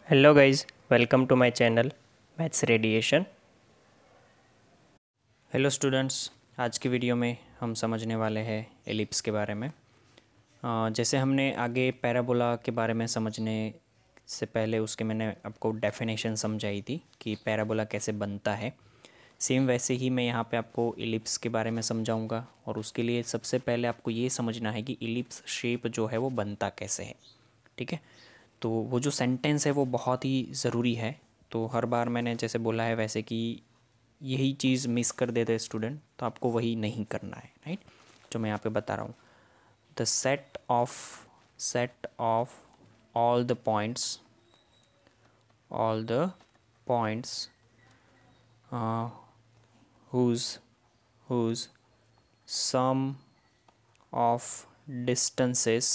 Hello guys, welcome to my channel maths radiation. Hello students, आज की video में हम समझने वाले हैं एलिप्स के बारे में। जैसे हमने आगे पैराबोला के बारे में समझने से पहले उसके मैंने आपको डेफिनेशन समझाई थी कि पैराबोला कैसे बनता है। सेम वैसे ही मैं यहाँ पे आपको एलिप्स के बारे में समझाऊंगा, और उसके लिए सबसे पहले आपको ये समझना है कि एलिप्स शेप जो है वो बनता कैसे है। ठीक है, तो वो जो सेंटेंस है वो बहुत ही ज़रूरी है। तो हर बार मैंने जैसे बोला है वैसे कि यही चीज़ मिस कर देते स्टूडेंट, तो आपको वही नहीं करना है, राइट। जो मैं यहाँ पे बता रहा हूँ, the set of all the points all the points whose whose sum of distances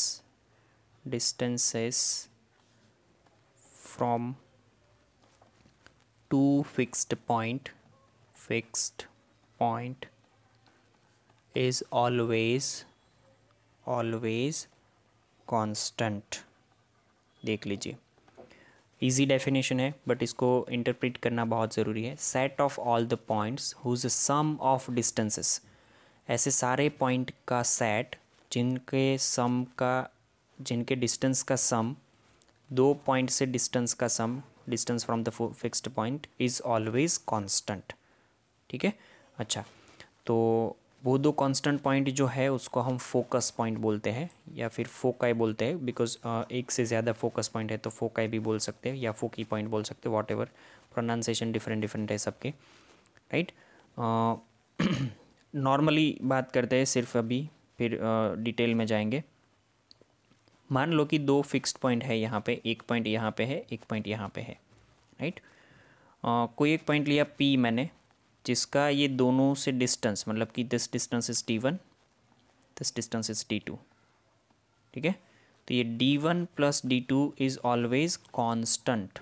from two fixed point is always constant। देख लीजिए, इजी डेफिनेशन है बट इसको इंटरप्रेट करना बहुत ज़रूरी है। Set of all the points whose sum of distances, ऐसे सारे पॉइंट का सेट जिनके डिस्टेंस का सम, दो पॉइंट से डिस्टेंस का sum, distance from the fixed point is always constant. ठीक है, अच्छा, तो वो दो कांस्टेंट पॉइंट जो है उसको हम फोकस पॉइंट बोलते हैं या फिर फोकाई बोलते हैं, बिकॉज एक से ज़्यादा फोकस पॉइंट है तो फोकाई भी बोल सकते हैं या फोकी पॉइंट बोल सकते हैं, what ever, pronunciation different different है सबके, राइट। नॉर्मली बात करते हैं सिर्फ अभी, फिर डिटेल में जाएंगे। मान लो कि दो फिक्स्ड पॉइंट है यहाँ पे, एक पॉइंट यहाँ पे है, एक पॉइंट यहाँ पे है, राइट। कोई एक पॉइंट लिया P मैंने, जिसका ये दोनों से डिस्टेंस, मतलब कि this distance is D1, this distance is D2। ठीक है, तो ये D1 plus D2 is always constant,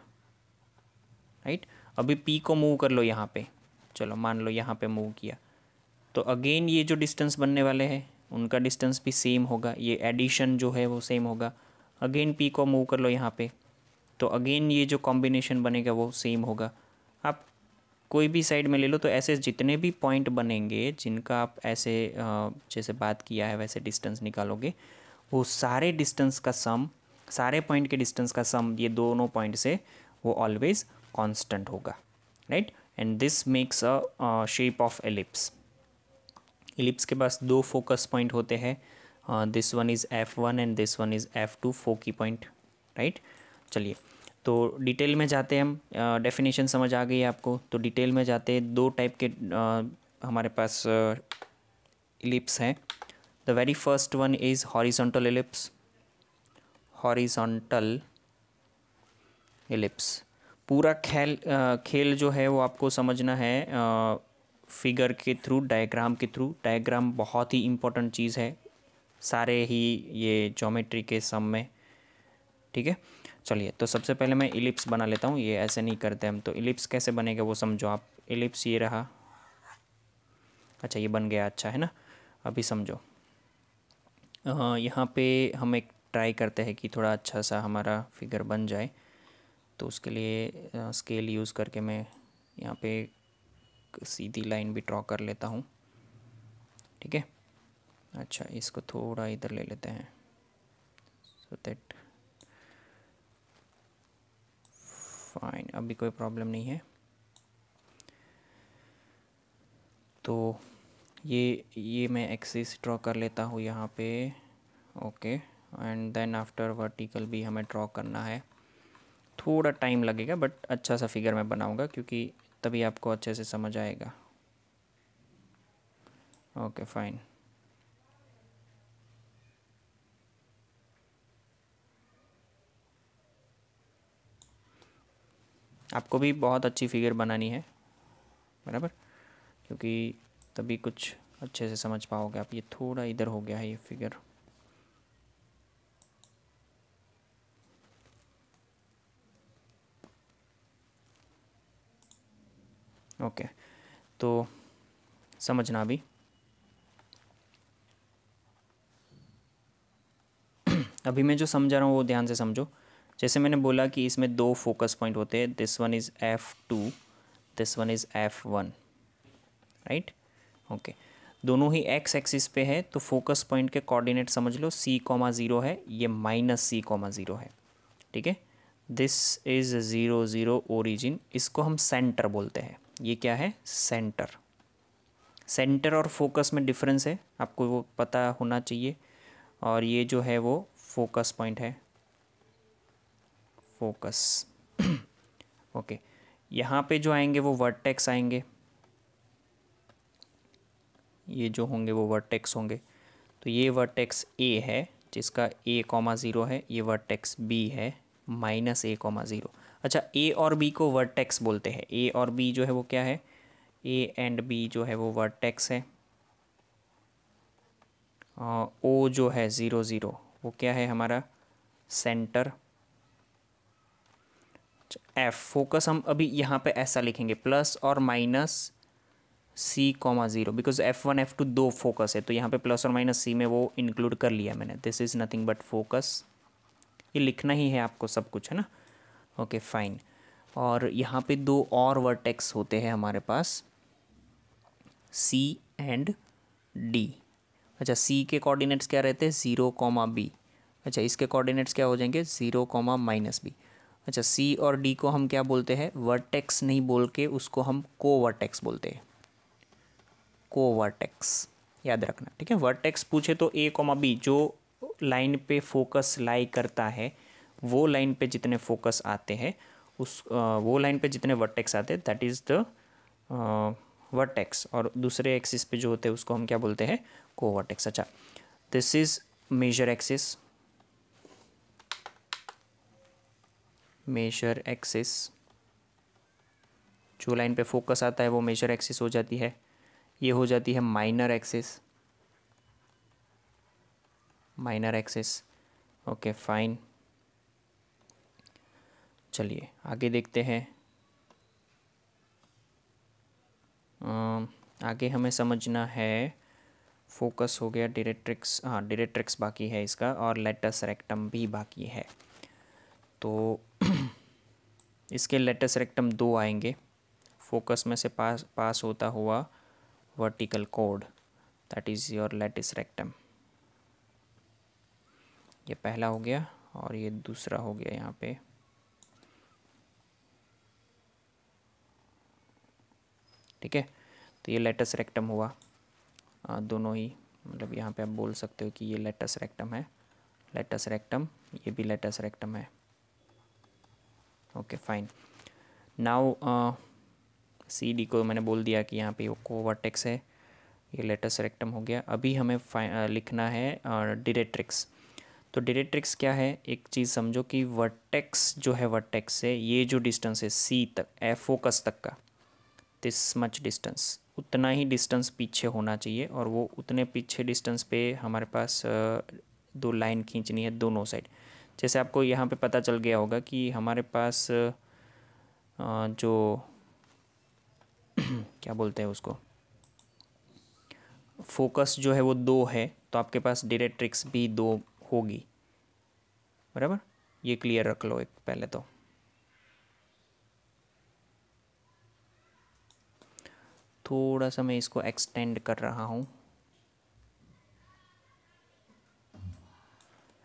right. अभी P को मूव कर लो यहाँ पे, चलो मान लो यहाँ पे मूव किया, तो अगेन ये जो डिस्टेंस बनने वाले हैं उनका डिस्टेंस भी सेम होगा, ये एडिशन जो है वो सेम होगा। अगेन P को मूव कर लो यहाँ पे, तो अगेन ये जो कॉम्बिनेशन बनेगा वो सेम होगा। आप कोई भी साइड में ले लो, तो ऐसे जितने भी पॉइंट बनेंगे जिनका आप ऐसे जैसे बात किया है वैसे डिस्टेंस निकालोगे, वो सारे डिस्टेंस का सम, सारे पॉइंट के डिस्टेंस का सम ये दोनों पॉइंट से वो ऑलवेज कांस्टेंट होगा, right. And this makes a shape of ellipse. Ellipse के पास दो फोकस पॉइंट होते हैं, this one is F1 and this one is F2, foci point, right. चलिए, तो डिटेल में जाते हैं हम, डेफिनेशन समझ आ गई आपको, तो डिटेल में जाते हैं। दो टाइप के हमारे पास एलिप्स हैं। The very first one is horizontal ellipse. Horizontal ellipse पूरा खेल जो है वो आपको समझना है फिगर के थ्रू, डायग्राम के थ्रू। डायग्राम बहुत ही इम्पोर्टेंट चीज़ है सारे ही ये ज्योमेट्री के सम में, ठीक है। चलिए, तो सबसे पहले मैं इलिप्स बना लेता हूँ, ये ऐसे नहीं करते हम, तो इलिप्स कैसे बनेगा वो समझो आप। इलिप्स ये रहा, अच्छा ये बन गया, अच्छा है ना। अभी समझो, यहाँ पे हम एक ट्राई करते हैं कि थोड़ा अच्छा सा हमारा फिगर बन जाए, तो उसके लिए स्केल यूज़ करके मैं यहाँ पे सीधी लाइन भी ड्रॉ कर लेता हूँ, ठीक है। अच्छा, इसको थोड़ा इधर ले लेते हैं, सो दैट फाइन, अभी कोई प्रॉब्लम नहीं है। तो ये मैं एक्सिस ड्रॉ कर लेता हूँ यहाँ पे, okay. And then after vertical भी हमें ड्रॉ करना है, थोड़ा टाइम लगेगा बट अच्छा सा फिगर मैं बनाऊँगा, क्योंकि तभी आपको अच्छे से समझ आएगा। ओके फाइन, आपको भी बहुत अच्छी फिगर बनानी है, बराबर, क्योंकि तभी कुछ अच्छे से समझ पाओगे आप। ये थोड़ा इधर हो गया है ये फिगर, ओके। तो समझना अभी अभी मैं जो समझा रहा हूँ वो ध्यान से समझो। जैसे मैंने बोला कि इसमें दो फोकस पॉइंट होते हैं, this one is F2, this one is F1, right. Okay, दोनों ही एक्स एक्सिस पे है, तो फोकस पॉइंट के कोऑर्डिनेट समझ लो C,0 है, ये -C,0 है, ठीक है। दिस इज़ 0 0 ओरिजिन, इसको हम सेंटर बोलते हैं। ये क्या है? सेंटर। सेंटर और फोकस में डिफरेंस है, आपको वो पता होना चाहिए। और ये जो है वो फोकस पॉइंट है, फोकस। ओके, यहाँ पे जो आएंगे वो वर्टेक्स आएंगे, ये जो होंगे वो वर्टेक्स होंगे। तो ये वर्टेक्स A है जिसका A,0 है, ये वर्टेक्स B है -A,0। अच्छा, A और B को वर्टेक्स बोलते हैं। A और B जो है वो क्या है? A एंड B जो है वो वर्टेक्स है। O जो है 0 0 वो क्या है हमारा? सेंटर। F फोकस हम अभी यहाँ पे ऐसा लिखेंगे, प्लस और minus C,0, because F1 F2 दो फोकस है, तो यहाँ पे प्लस और माइनस C में वो इंक्लूड कर लिया मैंने। This is nothing but focus. ये लिखना ही है आपको सब कुछ, है ना। Okay fine. और यहाँ पे दो और वर्टेक्स होते हैं हमारे पास, C एंड D। अच्छा, C के कोऑर्डिनेट्स क्या रहते हैं? 0,B। अच्छा, इसके कोऑर्डिनेट्स क्या हो जाएंगे? 0,-B। अच्छा, C और D को हम क्या बोलते हैं? वर्टेक्स नहीं बोल के उसको हम कोवर्टेक्स बोलते हैं, कोवर्टेक्स, याद रखना, ठीक है। वर्टेक्स पूछे तो A,B जो लाइन पे फोकस लाई करता है, वो लाइन पे जितने फोकस आते हैं उस वो लाइन पे जितने वर्टेक्स आते हैं दैट इज़ द वर्टेक्स। और दूसरे एक्सिस पे जो होते हैं उसको हम क्या बोलते हैं? कोवर्टेक्स। अच्छा, this is major axis, major axis जो लाइन पे फोकस आता है वो मेजर एक्सिस हो जाती है। ये हो जाती है minor axis, minor axis. Okay fine, चलिए आगे देखते हैं। आगे हमें समझना है, फोकस हो गया, डायरेक्ट्रिक्स, हाँ डायरेक्ट्रिक्स बाकी है इसका, और लेटस रेक्टम भी बाकी है। तो इसके लेटस रेक्टम दो आएंगे, फोकस में से पास होता हुआ वर्टिकल कोड, that is your latus rectum. ये पहला हो गया और ये दूसरा हो गया यहाँ पे। ठीक है, तो ये लेटस रेक्टम हुआ। दोनों ही, मतलब यहाँ पे आप बोल सकते हो कि ये लेटस रेक्टम है, लेटस रेक्टम, ये भी लेटस रेक्टम है। Okay fine. नाउ CD को मैंने बोल दिया कि यहाँ पे वो कोवर्टेक्स है, ये लेटस रेक्टम हो गया। अभी हमें लिखना है डायरेक्ट्रिक्स। तो डायरेक्ट्रिक्स क्या है? एक चीज़ समझो कि वर्टेक्स जो है, वर्टेक्स से ये जो डिस्टेंस है C तक, फोकस तक का, दिस मच डिस्टेंस, उतना ही डिस्टेंस पीछे होना चाहिए। और वो उतने पीछे डिस्टेंस पे हमारे पास दो लाइन खींचनी है दोनों साइड। जैसे आपको यहाँ पे पता चल गया होगा कि हमारे पास जो क्या बोलते हैं उसको, फोकस जो है वो दो है, तो आपके पास डायरेक्ट्रिक्स भी दो होगी, बराबर। ये क्लियर रख लो एक पहले तो। थोड़ा सा मैं इसको एक्सटेंड कर रहा हूँ,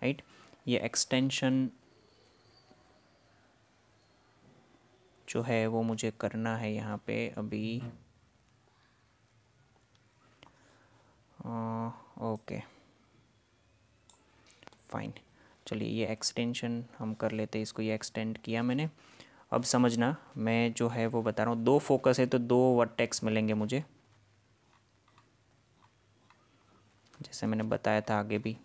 राइट। ये एक्सटेंशन जो है वो मुझे करना है यहाँ पे अभी। ओके फाइन, चलिए ये एक्सटेंशन हम कर लेते हैं इसको। ये एक्सटेंड किया मैंने। अब समझना, मैं जो है वो बता रहा हूँ, दो फोकस है तो दो वर्टेक्स मिलेंगे मुझे, जैसे मैंने बताया था आगे भी।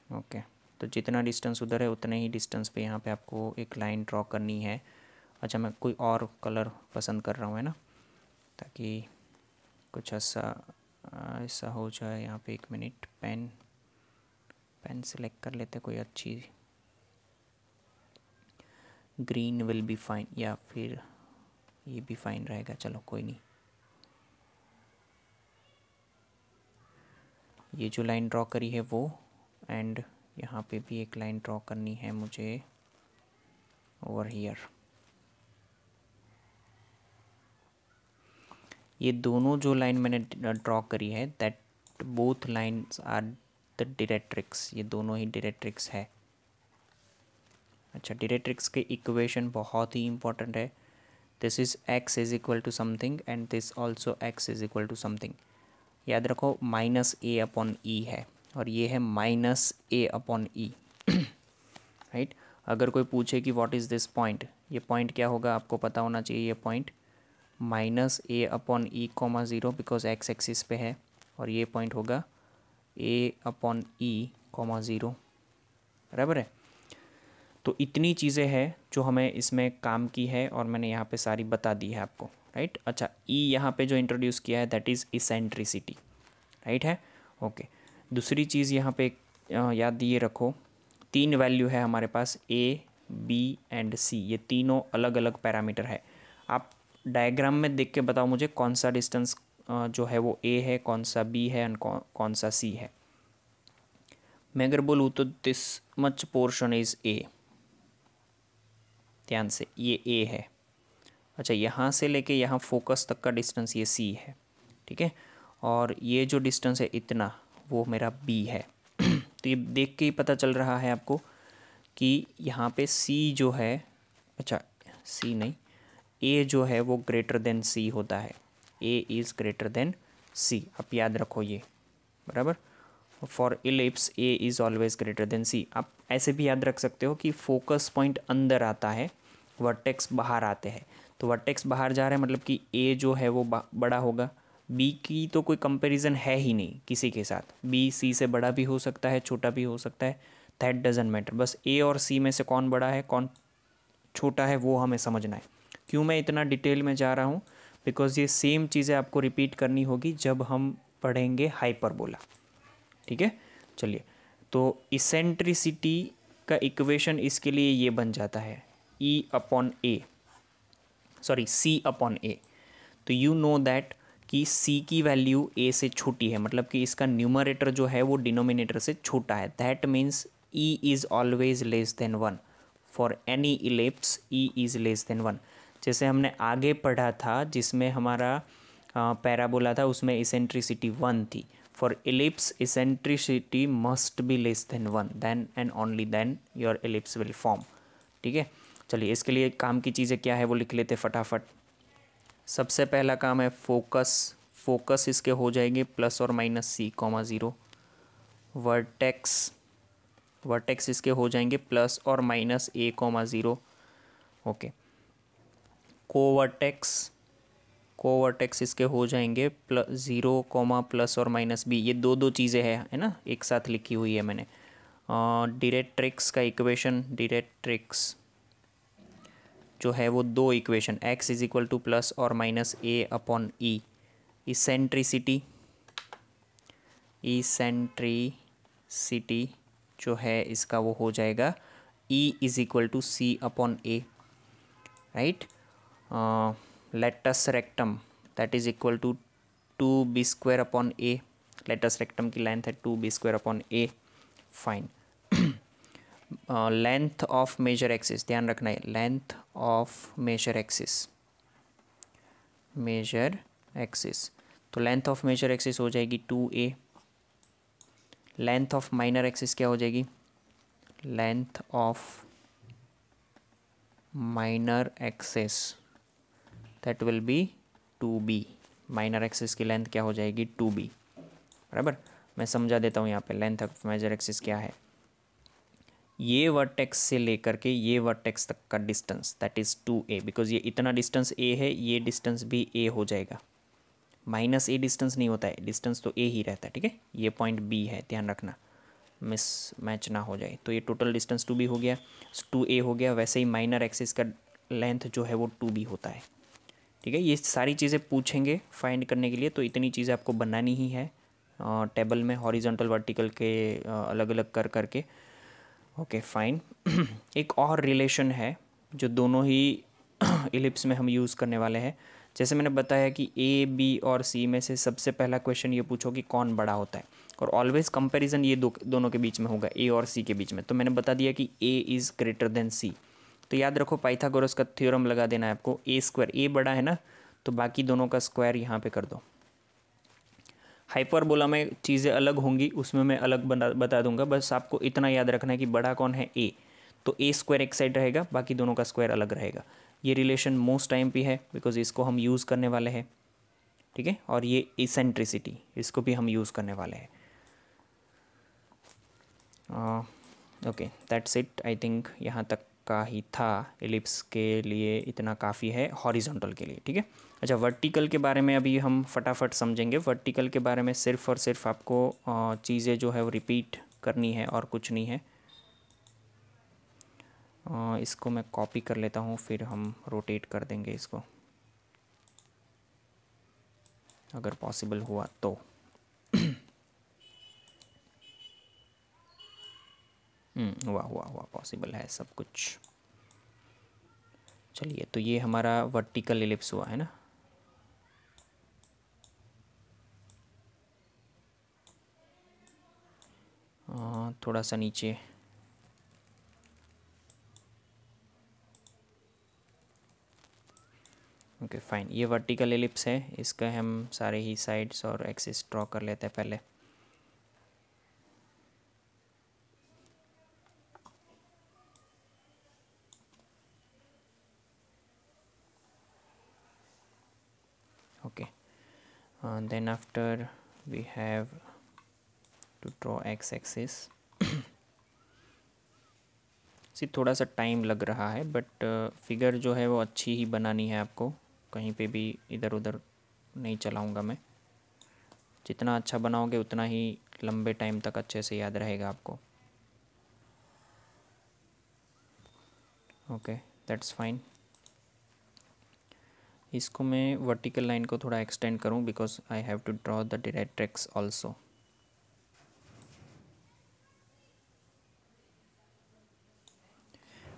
ओके, तो जितना डिस्टेंस उधर है उतने ही डिस्टेंस पे यहाँ पे आपको एक लाइन ड्रॉ करनी है। अच्छा, मैं कोई और कलर पसंद कर रहा हूँ, है ना, ताकि कुछ ऐसा हो जाए। यहाँ पे एक मिनट, पेन सेलेक्ट कर लेते, कोई अच्छी, ग्रीन विल बी फाइन, या फिर ये भी फाइन रहेगा, चलो कोई नहीं। ये जो लाइन ड्रॉ करी है वो, एंड यहाँ पे भी एक लाइन ड्रॉ करनी है मुझे ओवर हियर। ये दोनों जो लाइन मैंने ड्रॉ करी है that both lines are the directrix, ये दोनों ही डायरेक्ट्रिक्स है। अच्छा, डायरेक्ट्रिक्स के इक्वेशन बहुत ही इंपॉर्टेंट है। This is x is equal to something and this also x is equal to something. याद रखो माइनस ए अपॉन ई है और ये है minus A upon E, right. अगर कोई पूछे कि व्हाट इज़ दिस पॉइंट, ये पॉइंट क्या होगा आपको पता होना चाहिए। ये point minus A upon E comma zero because x axis पे है, और ये पॉइंट होगा ए अपॉन ई कॉमा ज़ीरो, बराबर है। तो इतनी चीज़ें हैं जो हमें इसमें काम की है और मैंने यहाँ पे सारी बता दी है आपको, राइट। अच्छा, ई यहाँ पे जो इंट्रोड्यूस किया है दैट इज़ इसेंट्रिसिटी, राइट है, ओके। दूसरी चीज़ यहाँ पे याद दिए रखो, 3 वैल्यू है हमारे पास, ए बी एंड सी, ये तीनों अलग अलग पैरामीटर है। आप डायग्राम में देख के बताओ मुझे कौन सा डिस्टेंस जो है वो ए है, कौन सा बी है एंड कौन सा सी है। मैं अगर बोलूँ तो this much portion is a, ध्यान से ये ए है। अच्छा, यहाँ से लेके यहाँ फोकस तक का डिस्टेंस ये सी है, ठीक है। और ये जो डिस्टेंस है इतना, वो मेरा बी है। तो ये देख के ही पता चल रहा है आपको कि यहाँ पे सी जो है, अच्छा सी नहीं, ए जो है वो ग्रेटर देन सी होता है। A is greater than C, आप याद रखो ये, बराबर। For ellipse A is always greater than C. आप ऐसे भी याद रख सकते हो कि फोकस पॉइंट अंदर आता है, वर्टेक्स बाहर आते हैं। तो वर्टेक्स बाहर जा रहा है मतलब कि ए जो है वो बड़ा होगा। बी की तो कोई कंपैरिजन है ही नहीं किसी के साथ, बी सी से बड़ा भी हो सकता है, छोटा भी हो सकता है, दैट डजेंट मैटर। बस ए और सी में से कौन बड़ा है कौन छोटा है वो हमें समझना है। क्यों मैं इतना डिटेल में जा रहा हूँ, बिकॉज ये सेम चीज़ें आपको रिपीट करनी होगी जब हम पढ़ेंगे हाइपरबोला, ठीक है। चलिए, तो इसेंट्रिसिटी का इक्वेशन इसके लिए ये बन जाता है ई अपॉन ए, सॉरी सी अपॉन ए। तो यू नो दैट कि सी की वैल्यू ए से छोटी है, मतलब कि इसका न्यूमरेटर जो है वो डिनोमिनेटर से छोटा है। That means E is always less than 1 for any ellipse, E is less than 1। जैसे हमने आगे पढ़ा था जिसमें हमारा पैराबोला था, उसमें इसेंट्रिसिटी 1 थी। For ellipse eccentricity must be less than 1, then and only then your ellipse will form, ठीक है। चलिए, इसके लिए काम की चीज़ें क्या है वो लिख लेते फटाफट। सबसे पहला काम है फोकस, फोकस इसके हो जाएंगे प्लस और minus C comma zero. Vertex, vertex इसके हो जाएंगे प्लस और माइनस ए कॉमा ज़ीरो, ओके। कोवर्टेक्स, कोवर्टेक्स इसके हो जाएंगे प्लस 0 कॉमा प्लस और माइनस बी। ये दो चीज़ें हैं, है ना, एक साथ लिखी हुई है मैंने। डायरेक्ट्रिक्स का इक्वेशन, डायरेक्ट्रिक्स जो है वो 2 equation, x is equal to plus और minus A upon E. Eccentricity, eccentricity जो है इसका वो हो जाएगा e is equal to C upon A, right. Latus rectum that is equal to 2b square upon A. Latus rectum की length है 2b square upon A, fine. Length of major axis, ध्यान रखना है, length of major axis, major axis. तो length of major axis हो जाएगी 2a। Length of minor axis क्या हो जाएगी, length of minor axis that will be 2b। Minor axis की लेंथ क्या हो जाएगी 2b, बराबर। मैं समझा देता हूँ यहाँ पे लेंथ ऑफ मेजर एक्सिस क्या है। ये वर्टेक्स से लेकर के ये वर्टेक्स तक का distance that is 2a, because ये इतना डिस्टेंस a है, ये डिस्टेंस भी a हो जाएगा। माइनस a डिस्टेंस नहीं होता है, डिस्टेंस तो a ही रहता है, ठीक है। ये पॉइंट b है, ध्यान रखना मिस मैच ना हो जाए। तो ये टोटल डिस्टेंस 2b हो गया, 2a हो गया। वैसे ही माइनर एक्सिस का लेंथ जो है वो 2b होता है, ठीक है। ये सारी चीज़ें पूछेंगे फाइंड करने के लिए, तो इतनी चीज़ें आपको बनानी ही है टेबल में, हॉरिजॉन्टल वर्टिकल के अलग अलग कर करके, ओके फाइन। एक और रिलेशन है जो दोनों ही इलिप्स में हम यूज़ करने वाले हैं। जैसे मैंने बताया कि ए बी और सी में से सबसे पहला क्वेश्चन ये पूछो कि कौन बड़ा होता है। और ऑलवेज कंपैरिजन ये दोनों के बीच में होगा, ए और सी के बीच में। तो मैंने बता दिया कि ए इज़ ग्रेटर देन सी। तो याद रखो पाइथागोरस का थ्योरम लगा देना है आपको, ए स्क्वायर, ए बड़ा है ना तो बाकी दोनों का स्क्वायर यहाँ पे कर दो। हाइपरबोला में चीज़ें अलग होंगी, उसमें मैं अलग बता दूंगा, बस आपको इतना याद रखना है कि बड़ा कौन है, ए। तो ए स्क्वायर एक साइड रहेगा, बाकी दोनों का स्क्वायर अलग रहेगा। ये रिलेशन मोस्ट टाइम पे है बिकॉज इसको हम यूज़ करने वाले हैं, ठीक है। और ये इसेंट्रिसिटी, इसको भी हम यूज़ करने वाले हैं। Okay that's it, I think यहाँ तक का ही था। एलिप्स के लिए इतना काफ़ी है, हॉरिजॉन्टल के लिए, ठीक है। अच्छा, वर्टिकल के बारे में अभी हम फटाफट समझेंगे। वर्टिकल के बारे में सिर्फ और सिर्फ आपको चीज़ें जो है वो रिपीट करनी है और कुछ नहीं है। इसको मैं कॉपी कर लेता हूँ, फिर हम रोटेट कर देंगे इसको अगर पॉसिबल हुआ तो। हुआ पॉसिबल है सब कुछ। चलिए, तो ये हमारा वर्टिकल एलिप्स हुआ है ना। थोड़ा सा नीचे, ओके फाइन। ये वर्टिकल एलिप्स है, इसका हम सारे ही साइड्स और एक्सिस ड्रॉ कर लेते हैं पहले। Okay, then after we have to draw x axis। सी थोड़ा सा टाइम लग रहा है बट फिगर जो है वो अच्छी ही बनानी है आपको, कहीं पे भी इधर उधर नहीं चलाऊंगा मैं। जितना अच्छा बनाओगे उतना ही लंबे टाइम तक अच्छे से याद रहेगा आपको। Okay that's fine. इसको मैं वर्टिकल लाइन को थोड़ा एक्सटेंड करूं because I have to draw the directrix also.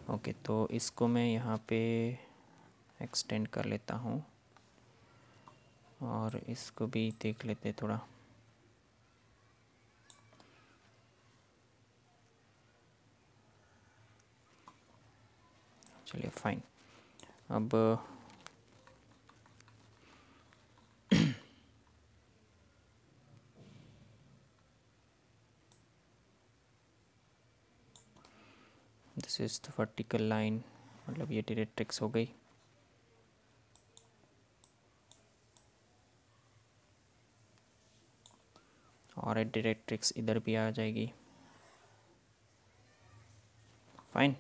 Okay, तो इसको मैं यहाँ पे एक्सटेंड कर लेता हूँ और इसको भी देख लेते थोड़ा। चलिए फाइन। अब this is the vertical line, मतलब ये डायरेक्ट्रिक्स हो गई। और एक डायरेक्ट्रिक्स इधर भी आ जाएगी। फाइन।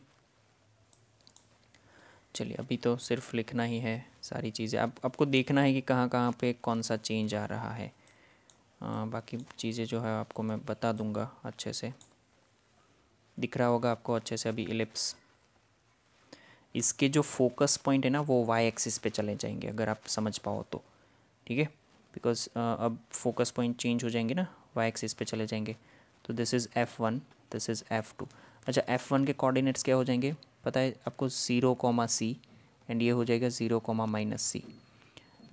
चलिए, अभी तो सिर्फ लिखना ही है सारी चीज़ें। अब आपको देखना है कि कहाँ कहाँ पे कौन सा चेंज आ रहा है। बाकी चीज़ें जो है आपको मैं बता दूंगा अच्छे से। दिख रहा होगा आपको अच्छे से अभी इलिप्स। इसके जो फोकस पॉइंट है ना वो वाई एक्सिस पे चले जाएंगे अगर आप समझ पाओ तो, ठीक है। बिकॉज अब फोकस पॉइंट चेंज हो जाएंगे ना, वाई एक्सिस पे चले जाएंगे। तो this is F1, this is F2। अच्छा, F1 के कोऑर्डिनेट्स क्या हो जाएंगे पता है आपको, 0, C, एंड ये हो जाएगा 0, -C।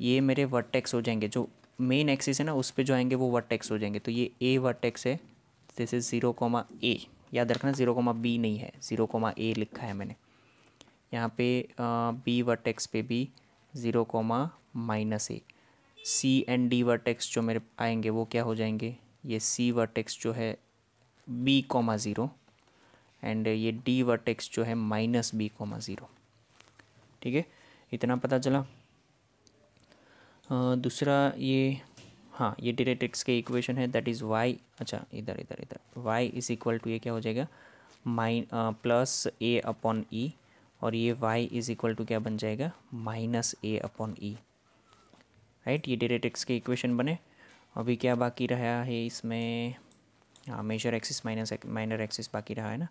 ये मेरे वर्टेक्स हो जाएंगे, जो मेन एक्सिस है ना उस पर जो आएंगे वो वर्टेक्स हो जाएंगे। तो ये A वर्टेक्स है, दिस इज़ 0, A। याद रखना 0, B नहीं है, 0, A लिखा है मैंने यहाँ पे। B वर्टेक्स पे भी 0, -A। C and D vertex जो मेरे आएंगे वो क्या हो जाएंगे, ये C वर्टेक्स जो है B, 0, एंड ये D वर्टेक्स जो है -B, 0। ठीक है, इतना पता चला। दूसरा ये, हाँ, ये डायरेक्ट्रिक्स के इक्वेशन है, दैट इज़ y। अच्छा, इधर इधर इधर y इज़ इक्वल टू ये क्या हो जाएगा, +A/E, और ये y इज़ इक्वल टू क्या बन जाएगा, -A/E। राइट, ये डायरेक्ट्रिक्स के इक्वेशन बने। अभी क्या बाकी रहा है इसमें, हाँ, मेजर एक्सिस माइनर एक्सिस बाकी रहा है ना।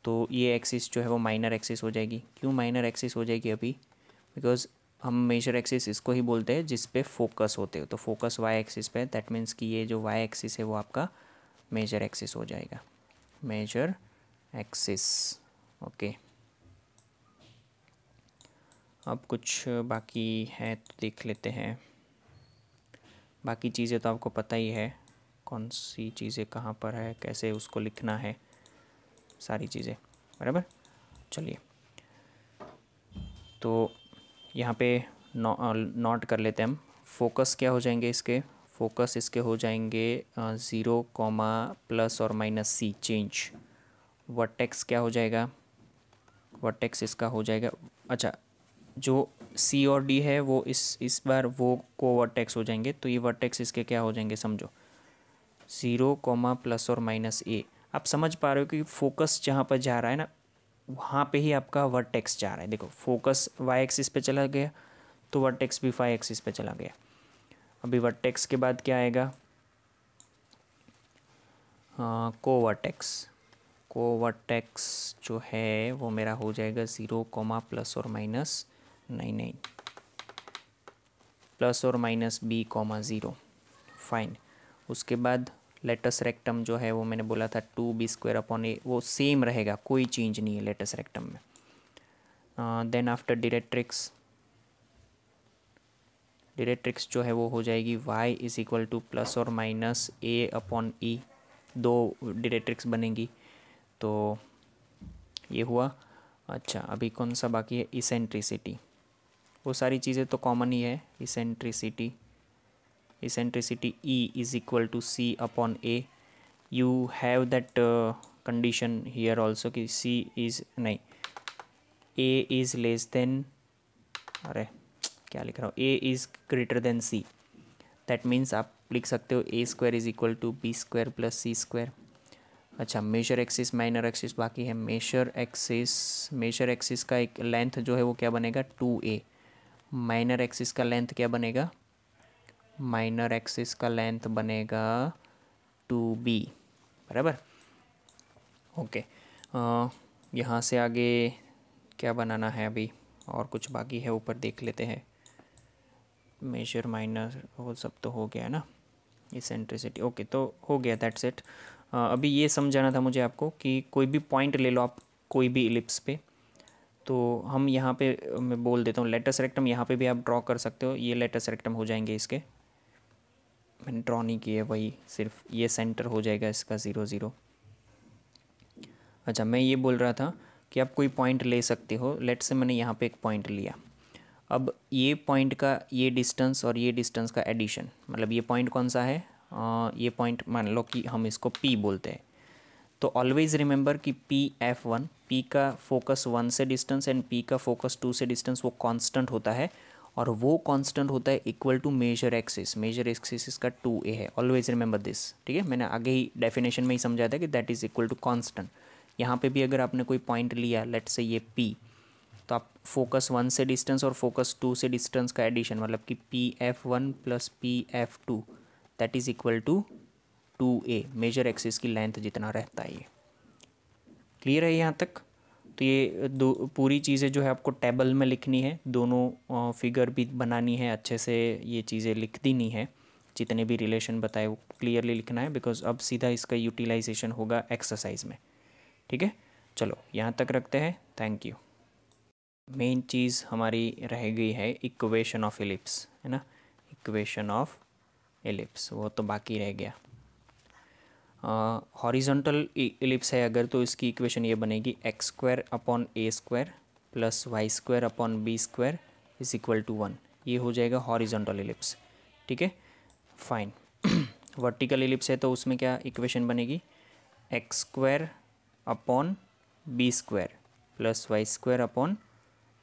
तो ये एक्सिस जो है वो माइनर एक्सिस हो जाएगी। क्यों माइनर एक्सिस हो जाएगी अभी, बिकॉज हम मेजर एक्सिस इसको ही बोलते हैं जिस पे फोकस होते हो। तो फोकस वाई एक्सिस पे, दैट मीन्स कि ये जो वाई एक्सिस है वो आपका मेजर एक्सिस हो जाएगा, मेजर एक्सिस। ओके, अब कुछ बाकी है तो देख लेते हैं। बाकी चीज़ें तो आपको पता ही है, कौन सी चीज़ें कहाँ पर है, कैसे उसको लिखना है, सारी चीज़ें बराबर। चलिए तो यहाँ पे नोट कर लेते हैं हम। फोकस क्या हो जाएंगे इसके, फोकस इसके हो जाएंगे 0, प्लस और माइनस सी चेंज। वर्टेक्स क्या हो जाएगा, वर्टेक्स इसका हो जाएगा, अच्छा जो सी और डी है वो इस बार वो को वर्टेक्स हो जाएंगे, तो ये वर्टेक्स इसके क्या हो जाएंगे समझो, 0, प्लस और माइनस ए। आप समझ पा रहे हो कि फोकस जहाँ पर जा रहा है ना, वहाँ पे ही आपका वर्टेक्स जा रहा है। देखो फोकस वाई एक्सिस पे चला गया तो वर्टेक्स भी फाई एक्सिस पे चला गया। अभी वर्टेक्स के बाद क्या आएगा, कोवर्टेक्स। कोवर्टेक्स जो है वो मेरा हो जाएगा 0, प्लस और माइनस 9 प्लस और माइनस बी, 0 फाइन। उसके बाद लेटस रेक्टम जो है वो मैंने बोला था 2b² वो सेम रहेगा, कोई चेंज नहीं है लेटस रेक्टम में। देन आफ्टर डायरेक्ट्रिक्स, डायरेक्ट्रिक्स जो है वो हो जाएगी y is equal to plus और माइनस a/e, दो डायरेक्ट्रिक्स बनेंगी, तो ये हुआ। अच्छा अभी कौन सा बाकी है, इसेंट्रिसिटी, वो सारी चीज़ें तो कॉमन ही है। Eccentricity E is equal to c/a, you have that condition here also कि c इज़ नहीं, a इज़ लेस देन, अरे क्या लिख रहा हूँ, a is greater than c, that means आप लिख सकते हो a² is equal to b² plus c²। अच्छा मेजर एक्सिस माइनर एक्सिस बाकी है। मेजर एक्सिस का एक लेंथ जो है वो क्या बनेगा 2a, माइनर एक्सिस का लेंथ क्या बनेगा, माइनर एक्सिस का लेंथ बनेगा 2b बराबर। ओके यहाँ से आगे क्या बनाना है अभी, और कुछ बाकी है ऊपर देख लेते हैं। मेजर माइनर वो सब तो हो गया ना, इसेंट्रिसिटी ओके तो हो गया, दैट्स इट। अभी ये समझाना था मुझे आपको कि कोई भी पॉइंट ले लो आप कोई भी इलिप्स पे, तो हम यहाँ पे मैं बोल देता हूँ लेटस रेक्टम, यहाँ पे भी आप ड्रॉ कर सकते हो, ये लेटस रेक्टम हो जाएंगे इसके, मैंने ड्रॉ नहीं किए वही, सिर्फ ये सेंटर हो जाएगा इसका 0, 0। अच्छा मैं ये बोल रहा था कि आप कोई पॉइंट ले सकते हो, लेट से मैंने यहाँ पे एक पॉइंट लिया, अब ये पॉइंट का ये डिस्टेंस और ये डिस्टेंस का एडिशन, मतलब ये पॉइंट कौन सा है, ये पॉइंट मान लो कि हम इसको P बोलते हैं, तो ऑलवेज रिमेंबर कि P(f1), P का फोकस 1 से डिस्टेंस एंड P का फोकस 2 से डिस्टेंस वो कांस्टेंट होता है, और वो कांस्टेंट होता है इक्वल टू मेजर एक्सिस इसका 2a है, ऑलवेज रिमेंबर दिस, ठीक है। मैंने आगे ही डेफिनेशन में ही समझाया था कि that is equal to constant. यहाँ पे भी अगर आपने कोई पॉइंट लिया लेट से ये P, तो आप फोकस 1 से डिस्टेंस और फोकस 2 से डिस्टेंस का एडिशन, मतलब कि P(f1) plus P(f2) that is equal to 2a, major axis की लेंथ जितना रहता है ये। क्लियर है यहाँ तक। तो ये दो पूरी चीज़ें जो है आपको टेबल में लिखनी है, दोनों फिगर भी बनानी है अच्छे से, ये चीज़ें लिख देनी है, जितने भी रिलेशन बताए वो क्लियरली लिखना है, बिकॉज अब सीधा इसका यूटिलाइजेशन होगा एक्सरसाइज में, ठीक है। चलो यहाँ तक रखते हैं, थैंक यू। मेन चीज़ हमारी रह गई है इक्वेशन ऑफ एलिप्स, है ना, इक्वेशन ऑफ एलिप्स वो तो बाकी रह गया। हॉरिजॉन्टल एलिप्स है अगर, तो इसकी इक्वेशन ये बनेगी x² plus y² is equal to 1, ये हो जाएगा हॉरिजॉन्टल एलिप्स, ठीक है फाइन। वर्टिकल एलिप्स है तो उसमें क्या इक्वेशन बनेगी, x² plus y²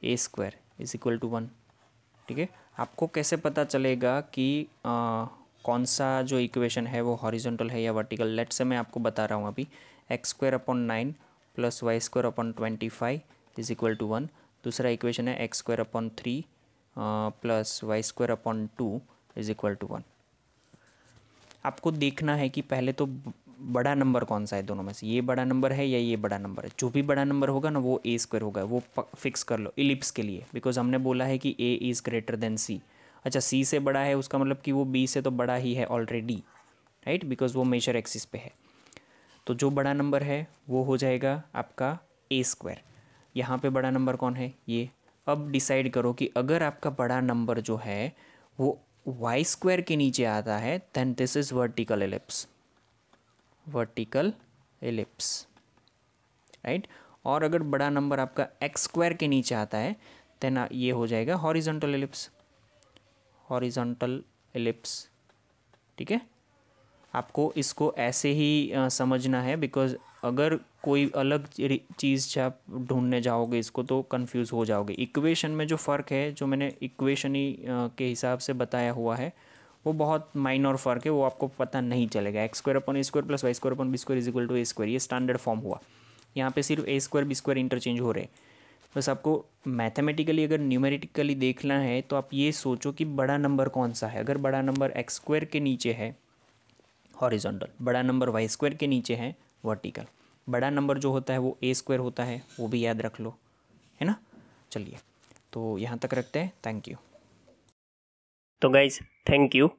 is equal to 1, ठीक है। आपको कैसे पता चलेगा कि कौन सा जो इक्वेशन है वो हॉरिजॉन्टल है या वर्टिकल, लेट से मैं आपको बता रहा हूँ अभी, x² plus y² is equal to 1। दूसरा इक्वेशन है x² plus y² is equal to 1। आपको देखना है कि पहले तो बड़ा नंबर कौन सा है दोनों में से, ये बड़ा नंबर है या ये बड़ा नंबर है, जो भी बड़ा नंबर होगा ना वो a² होगा, वो फिक्स कर लो इलिप्स के लिए, बिकॉज हमने बोला है कि a is greater than c। अच्छा c से बड़ा है उसका मतलब कि वो b से तो बड़ा ही है ऑलरेडी, राइट, बिकॉज वो मेजर एक्सिस पे है, तो जो बड़ा नंबर है वो हो जाएगा आपका a²। यहाँ पे बड़ा नंबर कौन है, ये। अब डिसाइड करो कि अगर आपका बड़ा नंबर जो है वो y² के नीचे आता है then this is vertical ellipse, vertical ellipse, right. और अगर बड़ा नंबर आपका एक्स स्क्वायर के नीचे आता है देन ये हो जाएगा हॉरिजॉन्टल एलिप्स, हॉरिजॉन्टल एलिप्स, ठीक है। आपको इसको ऐसे ही समझना है, बिकॉज अगर कोई अलग चीज़ से आप ढूंढने जाओगे इसको तो कंफ्यूज हो जाओगे। इक्वेशन में जो फ़र्क है, जो मैंने इक्वेशन ही के हिसाब से बताया हुआ है, वो बहुत माइनर फ़र्क है, वो आपको पता नहीं चलेगा। X square upon A square plus Y square upon B square is equal to A square, ये स्टैंडर्ड फॉर्म हुआ। यहाँ पे सिर्फ A square B square interchange हो रहे। बस आपको मैथमेटिकली अगर न्यूमेरिटिकली देखना है तो आप ये सोचो कि बड़ा नंबर कौन सा है। अगर बड़ा नंबर एक्स स्क्वायर के नीचे है हॉरिजॉन्टल, बड़ा नंबर वाई स्क्वायर के नीचे है वर्टिकल, बड़ा नंबर जो होता है वो ए स्क्वायर होता है, वो भी याद रख लो, है ना। चलिए तो यहाँ तक रखते हैं, थैंक यू। तो गाइज थैंक यू।